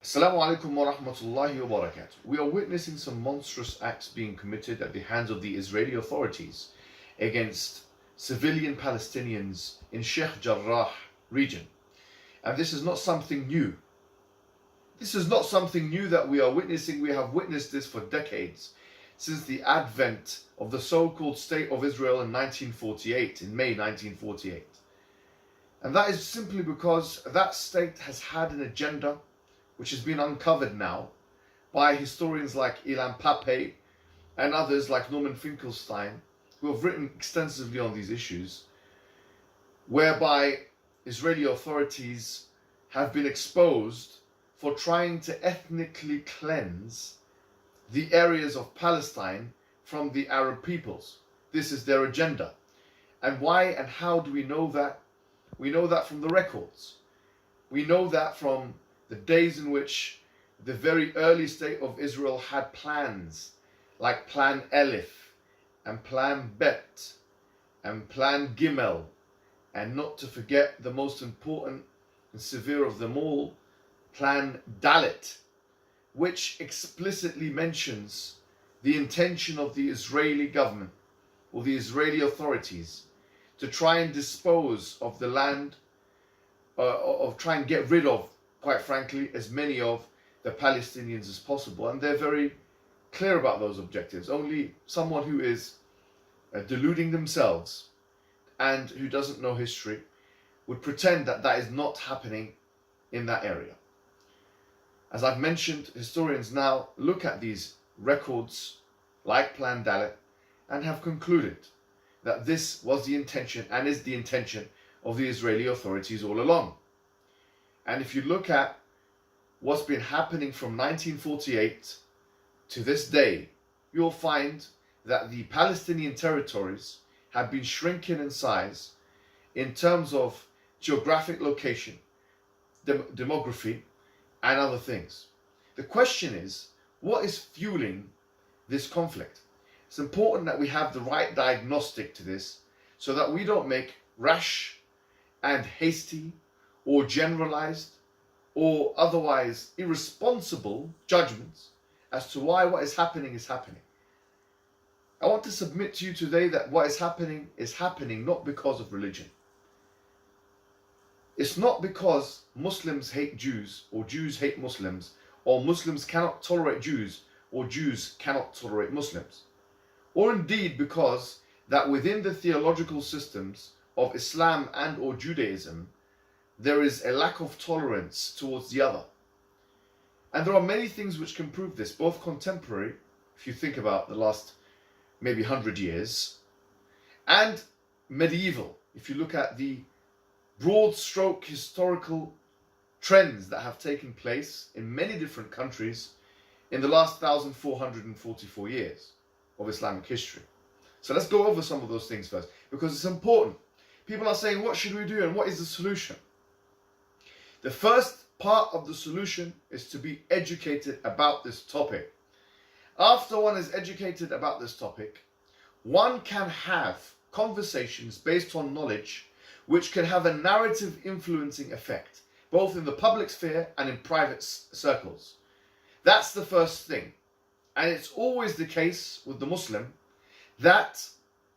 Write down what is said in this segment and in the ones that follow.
Assalamu alaikum wa rahmatullahi wa barakatuh. We are witnessing some monstrous acts being committed at the hands of the Israeli authorities against civilian Palestinians in Sheikh Jarrah region. And this is not something new. This is not something new that we are witnessing. We have witnessed this for decades, since the advent of the so-called State of Israel in 1948, in May 1948. And that is simply because that state has had an agenda which has been uncovered now by historians like Ilan Pape and others like Norman Finkelstein, who have written extensively on these issues, whereby Israeli authorities have been exposed for trying to ethnically cleanse the areas of Palestine from the Arab peoples. This is their agenda. And why and how do we know that? We know that from the records. We know that from the days in which the very early state of Israel had plans, like Plan Elif and Plan Bet and Plan Gimel, and not to forget the most important and severe of them all, Plan Dalet, which explicitly mentions the intention of the Israeli government or the Israeli authorities to try and dispose of the land, of try and get rid of, quite frankly, as many of the Palestinians as possible. And they're very clear about those objectives. Only someone who is deluding themselves and who doesn't know history would pretend that that is not happening in that area. As I've mentioned, historians now look at these records like Plan Dalet and have concluded that this was the intention and is the intention of the Israeli authorities all along. And if you look at what's been happening from 1948 to this day, you'll find that the Palestinian territories have been shrinking in size in terms of geographic location, demography, and other things. The question is, what is fueling this conflict? It's important that we have the right diagnostic to this so that we don't make rash and hasty or generalized or otherwise irresponsible judgments as to why what is happening. I want to submit to you today that what is happening not because of religion. It's not because Muslims hate Jews or Jews hate Muslims, or Muslims cannot tolerate Jews or Jews cannot tolerate Muslims. Or indeed because that within the theological systems of Islam and or Judaism, there is a lack of tolerance towards the other. And there are many things which can prove this, both contemporary, if you think about the last maybe 100 years, and medieval, if you look at the broad stroke historical trends that have taken place in many different countries in the last 1444 years of Islamic history. So let's go over some of those things first, because it's important. People are saying, what should we do and what is the solution? The first part of the solution is to be educated about this topic. After one is educated about this topic, one can have conversations based on knowledge which can have a narrative influencing effect, both in the public sphere and in private circles. That's the first thing. And it's always the case with the Muslim that,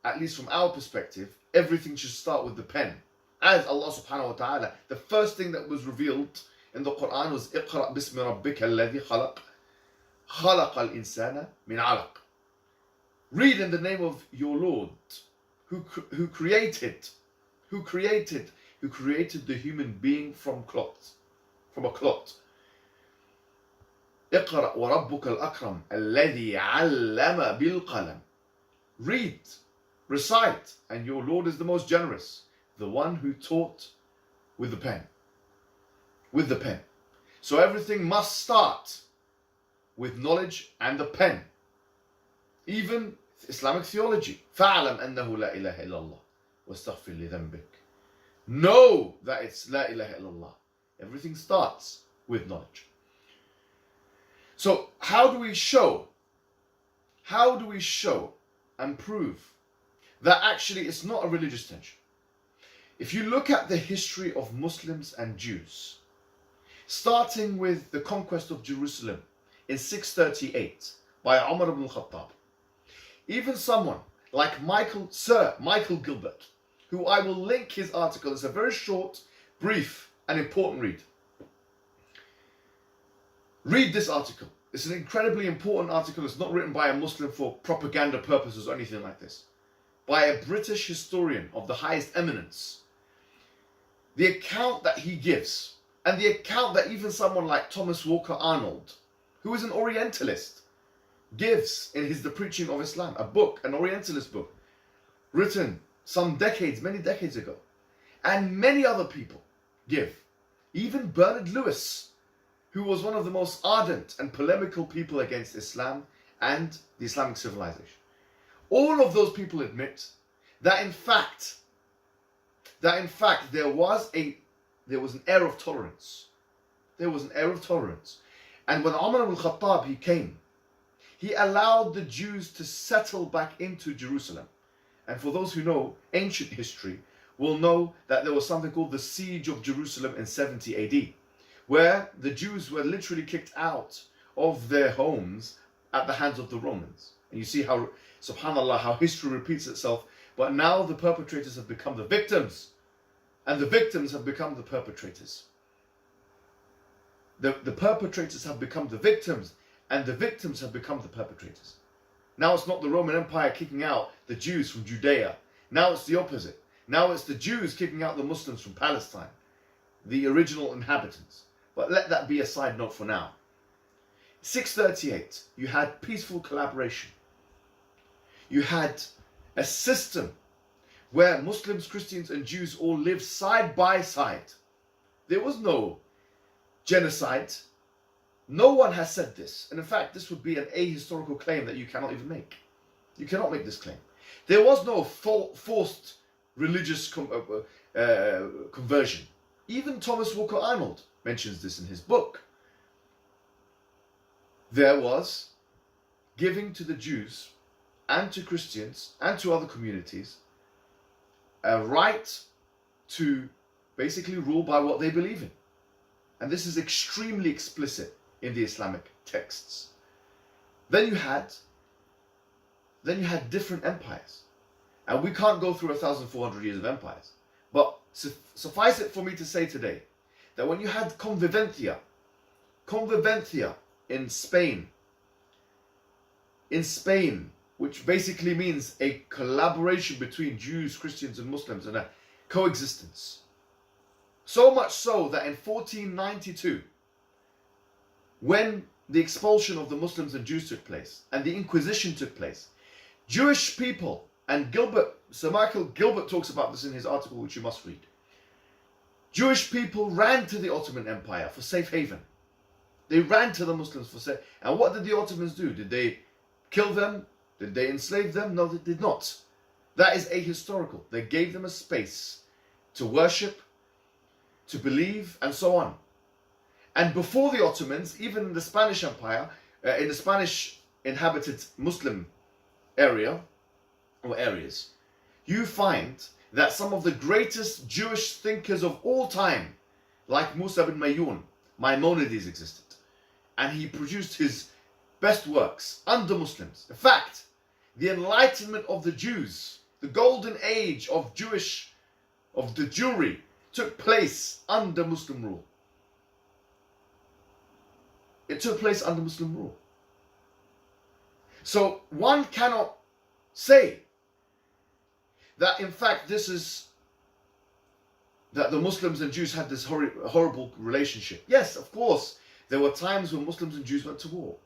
at least from our perspective, everything should start with the pen. As Allah subhanahu wa ta'ala, the first thing that was revealed in the Quran was اقرأ بسم ربك الذي خلق خلق الإنسان من علق. Read in the name of your Lord who created the human being from a clot. اقرأ وربك الأكرم الذي علم بالقلم. Read, recite, and your Lord is the most generous, the one who taught with the pen. With the pen. So everything must start with knowledge and the pen. Even Islamic theology. فَاعْلَمْ أَنَّهُ لَا إِلَهَ إِلَّا اللَّهِ وَاسْتَغْفِرْ لِذَنْبِكَ. Know that it's لَا إِلَهَ إِلَّا اللَّهِ. Everything starts with knowledge. So how do we show and prove that actually it's not a religious tension? If you look at the history of Muslims and Jews, starting with the conquest of Jerusalem in 638 by Umar ibn al-Khattab. Even someone like Sir Michael Gilbert, who I will link his article. It's a very short, brief, and important read. Read this article. It's an incredibly important article. It's not written by a Muslim for propaganda purposes or anything like this. By a British historian of the highest eminence. The account that he gives, and the account that even someone like Thomas Walker Arnold, who is an Orientalist, gives in his The Preaching of Islam, a book, an Orientalist book, written some decades, many decades ago, and many other people give. Even Bernard Lewis, who was one of the most ardent and polemical people against Islam and the Islamic civilization. All of those people admit that in fact there was an air of tolerance. There was an air of tolerance. And when Umar ibn al-Khattab, he came, he allowed the Jews to settle back into Jerusalem. And for those who know ancient history, will know that there was something called the Siege of Jerusalem in 70 AD, where the Jews were literally kicked out of their homes at the hands of the Romans. And you see how, subhanAllah, how history repeats itself. But now the perpetrators have become the victims, and the victims have become the perpetrators. The perpetrators have become the victims, and the victims have become the perpetrators. Now it's not the Roman Empire kicking out the Jews from Judea. Now it's the opposite. Now it's the Jews kicking out the Muslims from Palestine, the original inhabitants. But let that be a side note for now. 638, you had peaceful collaboration. You had a system where Muslims, Christians, and Jews all lived side by side. There was no genocide. No one has said this. And in fact, this would be an ahistorical claim that you cannot even make. You cannot make this claim. There was no forced religious conversion. Even Thomas Walker Arnold mentions this in his book. There was giving to the Jews and to Christians and to other communities a right to basically rule by what they believe in. And this is extremely explicit in the Islamic texts. Then you had different empires. And we can't go through 1,400 years of empires. But suffice it for me to say today that when you had convivencia in Spain, which basically means a collaboration between Jews, Christians, and Muslims and a coexistence. So much so that in 1492, when the expulsion of the Muslims and Jews took place and the Inquisition took place, Jewish people, and Sir Michael Gilbert talks about this in his article, which you must read. Jewish people ran to the Ottoman Empire for safe haven. They ran to the Muslims for safe. And what did the Ottomans do? Did they kill them? Did they enslave them? No, they did not. That is ahistorical. They gave them a space to worship, to believe, and so on. And before the Ottomans, even in the Spanish Empire, in the Spanish inhabited Muslim area, or areas, you find that some of the greatest Jewish thinkers of all time, like Musa bin Maimonides existed. And he produced his best works under Muslims. In fact, the enlightenment of the Jews, the golden age of the Jewry, took place under Muslim rule. It took place under Muslim rule. So one cannot say that in fact that the Muslims and Jews had this horrible relationship. Yes, of course, there were times when Muslims and Jews went to war.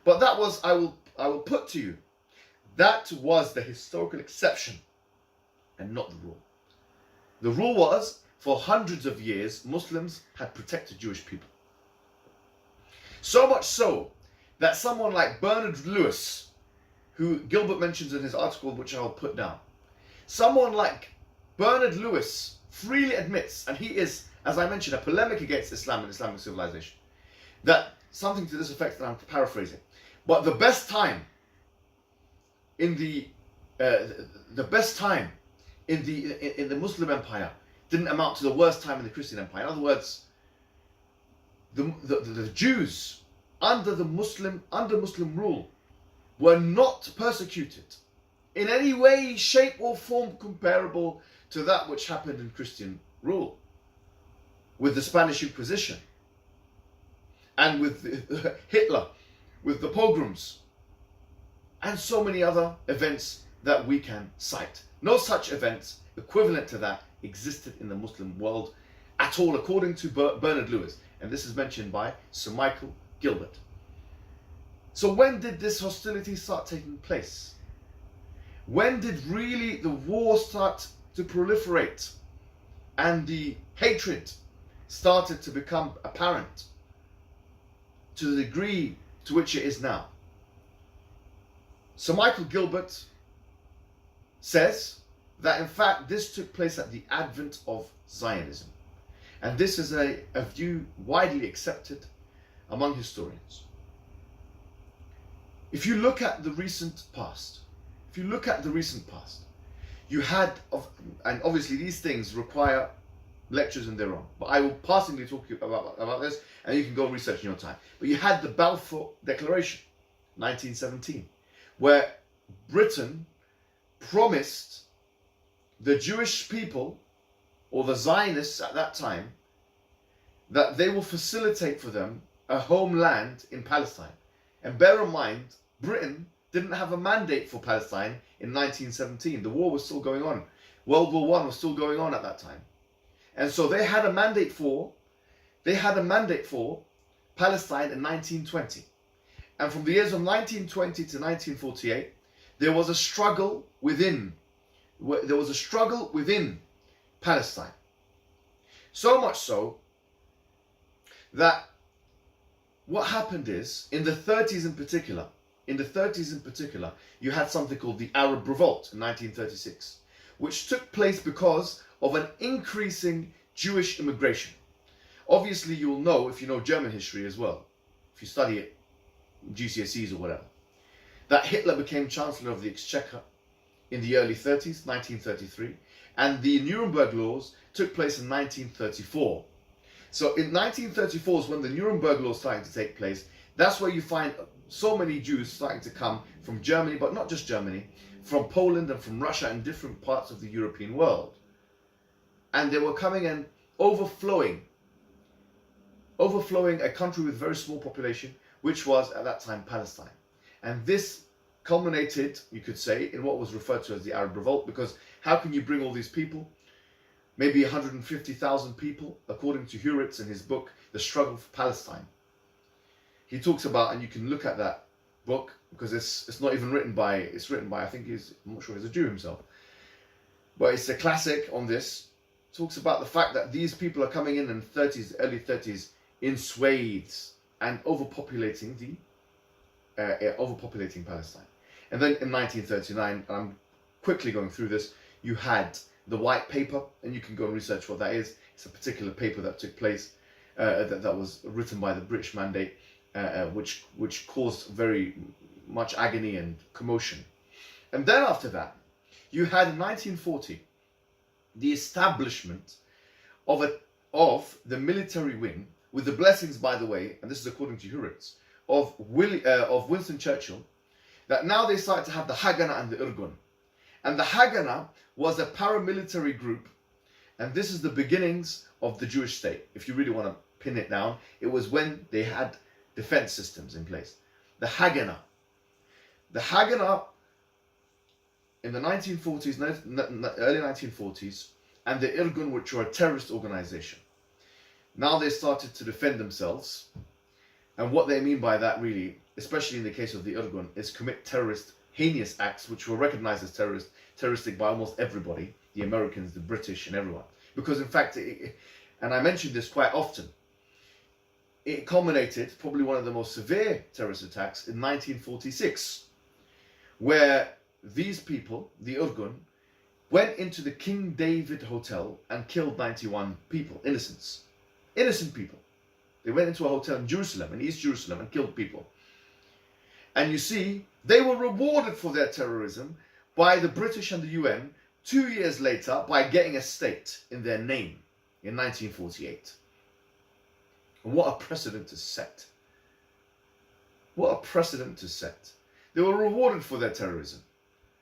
But that was, I will put to you, that was the historical exception and not the rule. The rule was, for hundreds of years, Muslims had protected Jewish people. So much so that someone like Bernard Lewis, who Gilbert mentions in his article, which I'll put down, someone like Bernard Lewis freely admits, and he is, as I mentioned, a polemic against Islam and Islamic civilization, that something to this effect that I'm paraphrasing. But the best time in the Muslim Empire didn't amount to the worst time in the Christian Empire. In other words, the Jews under Muslim rule were not persecuted in any way, shape or form comparable to that which happened in Christian rule, with the Spanish Inquisition and with Hitler, with the pogroms, and so many other events that we can cite. No such events equivalent to that existed in the Muslim world at all, according to Bernard Lewis. And this is mentioned by Sir Michael Gilbert. So when did this hostility start taking place? When did really the war start to proliferate and the hatred started to become apparent to the degree to which it is now? Sir Michael Gilbert says that in fact this took place at the advent of Zionism. And this is a view widely accepted among historians. If you look at the recent past, you had, and obviously these things require lectures in their own, but I will passingly talk to you about this, and you can go research in your time. But you had the Balfour Declaration, 1917, where Britain promised the Jewish people, or the Zionists at that time, that they will facilitate for them a homeland in Palestine. And bear in mind, Britain didn't have a mandate for Palestine in 1917. The war was still going on. World War I was still going on at that time. And so they had a mandate for Palestine in 1920. And from the years of 1920 to 1948, there was a struggle within Palestine. So much so that what happened is, in the 30s in particular, you had something called the Arab Revolt in 1936, which took place because of an increasing Jewish immigration. Obviously, you'll know, if you know German history as well, if you study it, GCSEs or whatever, that Hitler became Chancellor of the Exchequer in the early 30s, 1933, and the Nuremberg laws took place in 1934. So in 1934 is when the Nuremberg laws started to take place. That's where you find so many Jews starting to come from Germany, but not just Germany, from Poland and from Russia and different parts of the European world. And they were coming and overflowing a country with very small population, which was at that time Palestine. And this culminated, you could say, in what was referred to as the Arab Revolt, because how can you bring all these people? Maybe 150,000 people, according to Hurwitz in his book, The Struggle for Palestine. He talks about, and you can look at that book, because it's not even written by, it's written by, I think I'm not sure he's a Jew himself, but it's a classic on this. Talks about the fact that these people are coming in the 30s, early 30s, in swathes and overpopulating Palestine. And then in 1939, and I'm quickly going through this, you had the White Paper, and you can go and research what that is. It's a particular paper that took place, that was written by the British Mandate, which caused very much agony and commotion. And then after that, you had in 1940 the establishment of the military wing, with the blessings, by the way, and this is according to Hurwitz, of Winston Churchill, that now they started to have the Haganah and the Irgun. And the Haganah was a paramilitary group, and this is the beginnings of the Jewish state. If you really want to pin it down, it was when they had defense systems in place. The Haganah in the 1940s, early 1940s, and the Irgun, which were a terrorist organization. Now they started to defend themselves, and what they mean by that really, especially in the case of the Irgun, is commit heinous acts which were recognized as terroristic by almost everybody, the Americans, the British, and everyone. Because in fact, and I mentioned this quite often, it culminated, probably one of the most severe terrorist attacks, in 1946, where these people, the Irgun, went into the King David Hotel and killed 91 people, innocent people. They went into a hotel in Jerusalem, in East Jerusalem, and killed people. And you see, they were rewarded for their terrorism by the British and the UN 2 years later by getting a state in their name in 1948. And what a precedent to set. What a precedent to set. They were rewarded for their terrorism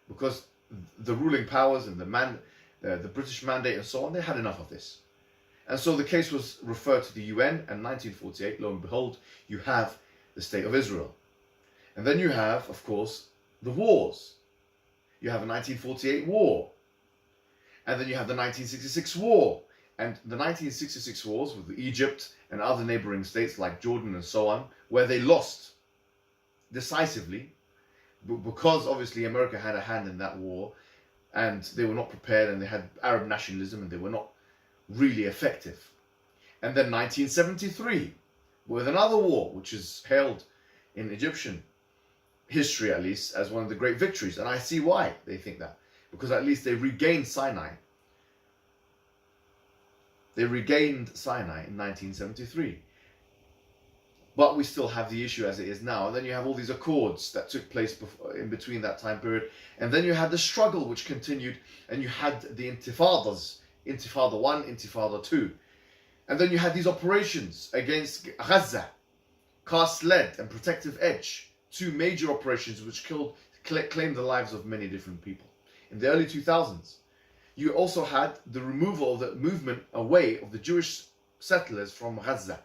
because the ruling powers and the British mandate and so on, they had enough of this. And so the case was referred to the UN, and 1948, lo and behold, you have the State of Israel. And then you have, of course, the wars. You have a 1948 war. And then you have the 1966 war. And the 1966 wars with Egypt and other neighboring states like Jordan and so on, where they lost decisively, because obviously America had a hand in that war, and they were not prepared, and they had Arab nationalism, and they were not really effective. And then 1973, with another war, which is hailed in Egyptian history at least as one of the great victories. And I see why they think that, because at least they regained Sinai. They regained Sinai in 1973. But we still have the issue as it is now. And then you have all these accords that took place in between that time period. And then you had the struggle which continued, and you had the intifadas, Intifada 1, Intifada 2. And then you had these operations against Gaza, Cast Lead and Protective Edge, two major operations which claimed the lives of many different people. In the early 2000s, you also had the removal of the movement away of the Jewish settlers from Gaza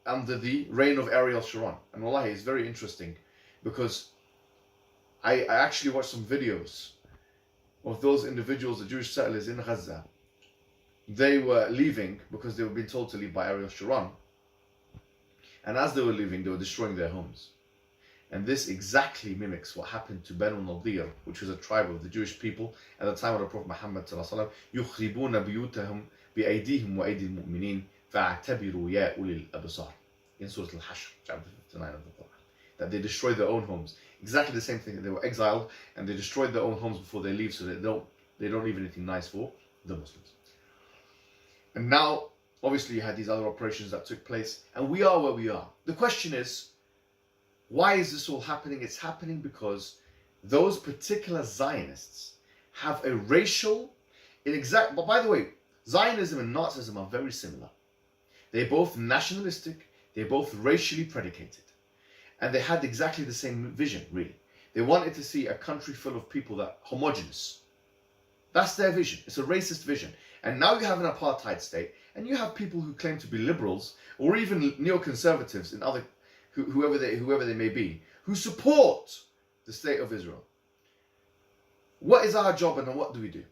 under the reign of Ariel Sharon. And wallahi, it's very interesting because I actually watched some videos of those individuals, the Jewish settlers in Gaza. They were leaving because they were being told to leave by Ariel Sharon. And as they were leaving, they were destroying their homes. And this exactly mimics what happened to Banu Nadir, which was a tribe of the Jewish people at the time of the Prophet Muhammad ﷺ. يُخْرِبُونَ بِيُوتَهُمْ بِأَيْدِيهِمْ وَأَيْدِي الْمُؤْمِنِينَ فَاعْتَبِرُوا يَا أُولِي الْأَبْصَارِ in Surah Al-Hashr, chapter 59 of the Quran. That they destroyed their own homes. Exactly the same thing. They were exiled and they destroyed their own homes before they leave, so they don't leave anything nice for the Muslims. And now, obviously, you had these other operations that took place, and we are where we are. The question is, why is this all happening? It's happening because those particular Zionists have a racial, but by the way, Zionism and Nazism are very similar. They're both nationalistic, they're both racially predicated. And they had exactly the same vision, really. They wanted to see a country full of people that are homogenous. That's their vision. It's a racist vision. And now you have an apartheid state, and you have people who claim to be liberals, or even neoconservatives in other, whoever they may be, who support the state of Israel. What is our job, and what do we do?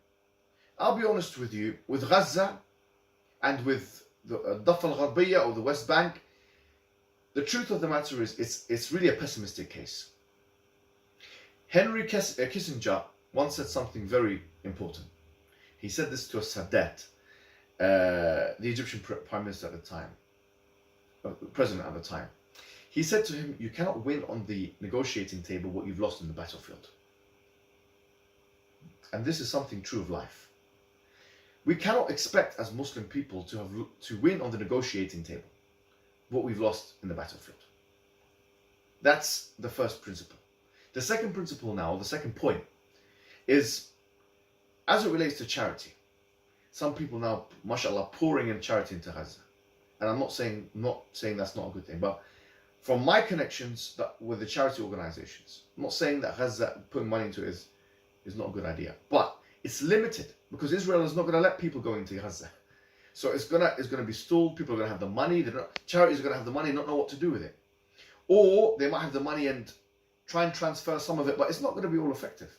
I'll be honest with you, with Gaza and with the Daffa al-Gharbiyya or the West Bank, the truth of the matter is it's really a pessimistic case. Henry Kissinger once said something very important. He said this to Sadat, the Egyptian prime minister at the time, president at the time. He said to him, you cannot win on the negotiating table what you've lost in the battlefield. And this is something true of life. We cannot expect as Muslim people to win on the negotiating table what we've lost in the battlefield. That's the first principle. The second principle now, the second point, is as it relates to charity. Some people now, mashallah, pouring in charity into Gaza. And I'm not saying that's not a good thing, but from my connections with the charity organizations, I'm not saying that Gaza, putting money into it is not a good idea. But it's limited because Israel is not going to let people go into Gaza. So it's gonna be stalled. People are gonna have the money. Charities are gonna have the money and not know what to do with it, or they might have the money and try and transfer some of it, but it's not going to be all effective.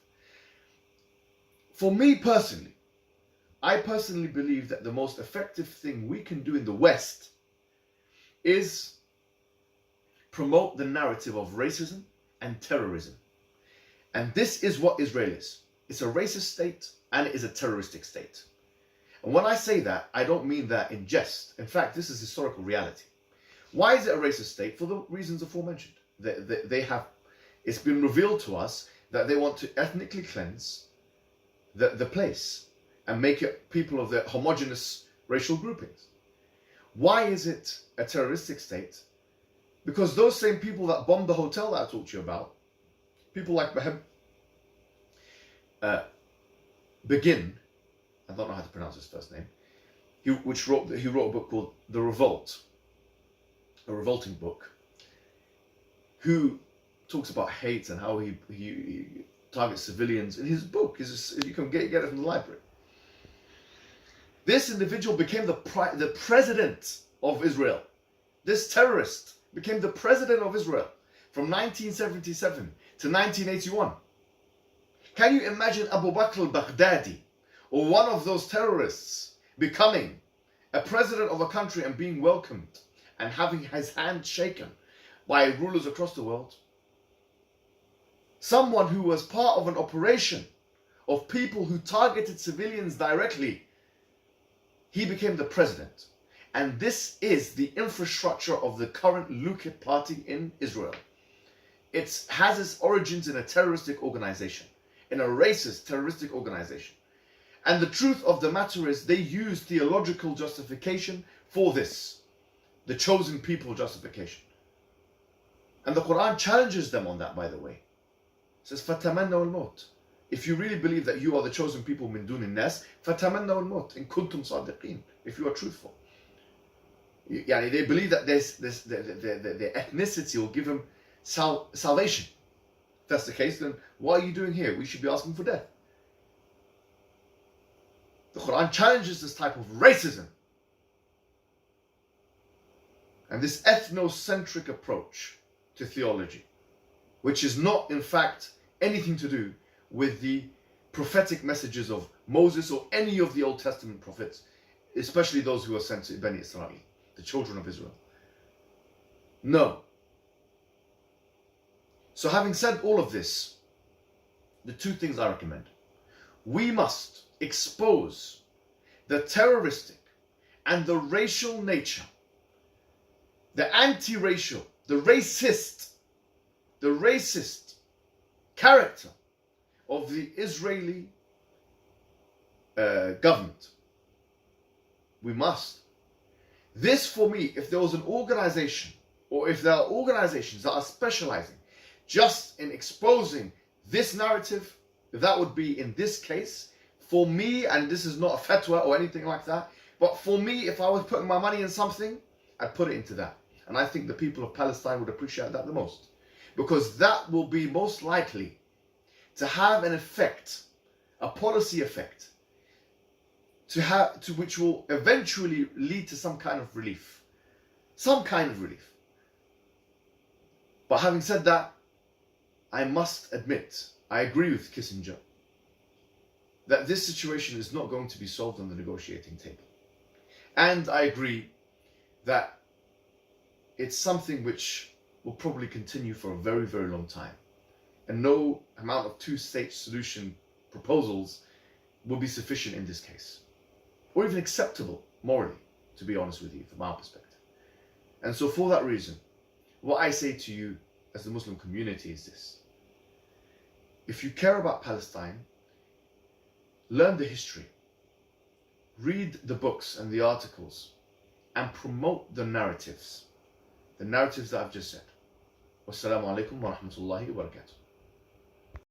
For me personally, I personally believe that the most effective thing we can do in the West is promote the narrative of racism and terrorism. And this is what Israel is. It's a racist state and it is a terroristic state. And when I say that, I don't mean that in jest. In fact, this is historical reality. Why is it a racist state? For the reasons aforementioned. It's been revealed to us that they want to ethnically cleanse the place and make it people of the homogeneous racial groupings. Why is it a terroristic state? Because those same people that bombed the hotel that I talked to you about, people like Begin, I don't know how to pronounce his first name, he wrote a book called The Revolt. a revolting book, who talks about hate and how he targets civilians in his book. You can get it from the library. This individual became the president of Israel. This terrorist became the president of Israel from 1977 to 1981. Can you imagine Abu Bakr al-Baghdadi, or one of those terrorists, becoming a president of a country and being welcomed and having his hand shaken by rulers across the world? Someone who was part of an operation of people who targeted civilians directly, he became the president. And this is the infrastructure of the current Likud party in Israel. It has its origins in a terroristic organization, in a racist terroristic organization. And the truth of the matter is, they use theological justification for this, the chosen people justification. And the Quran challenges them on that, by the way. It says, فَتَمَنَّوُا الْمَوْتِ. If you really believe that you are the chosen people, مِن دُونِ النَّاسِ فَتَمَنَّوُا الْمَوْتِ إِن كُنتُمْ صَادِقِينَ. If you are truthful. They believe that their ethnicity will give them salvation. If that's the case, then what are you doing here? We should be asking for death. The Quran challenges this type of racism and this ethnocentric approach to theology, which is not, in fact, anything to do with the prophetic messages of Moses or any of the Old Testament prophets, especially those who are sent to Bani Israel, the children of Israel. No. So having said all of this, the two things I recommend. We must expose the terroristic and the racial nature, the anti-racial, the racist character of the Israeli government. We must. This, for me, if there was an organization, or if there are organizations that are specializing just in exposing this narrative, that would be in this case. For me, and this is not a fatwa or anything like that, but for me, if I was putting my money in something, I'd put it into that. And I think the people of Palestine would appreciate that the most. Because that will be most likely to have an effect, a policy effect, which will eventually lead to some kind of relief. Some kind of relief. But having said that, I must admit, I agree with Kissinger, that this situation is not going to be solved on the negotiating table. And I agree that it's something which will probably continue for a very, very long time. And no amount of two-state solution proposals will be sufficient in this case. Or even acceptable morally, to be honest with you, from our perspective. And so for that reason, what I say to you as the Muslim community is this. If you care about Palestine, learn the history, read the books and the articles, and promote the narratives that I've just said. Wassalamu alaikum wa rahmatullahi wa barakatuh.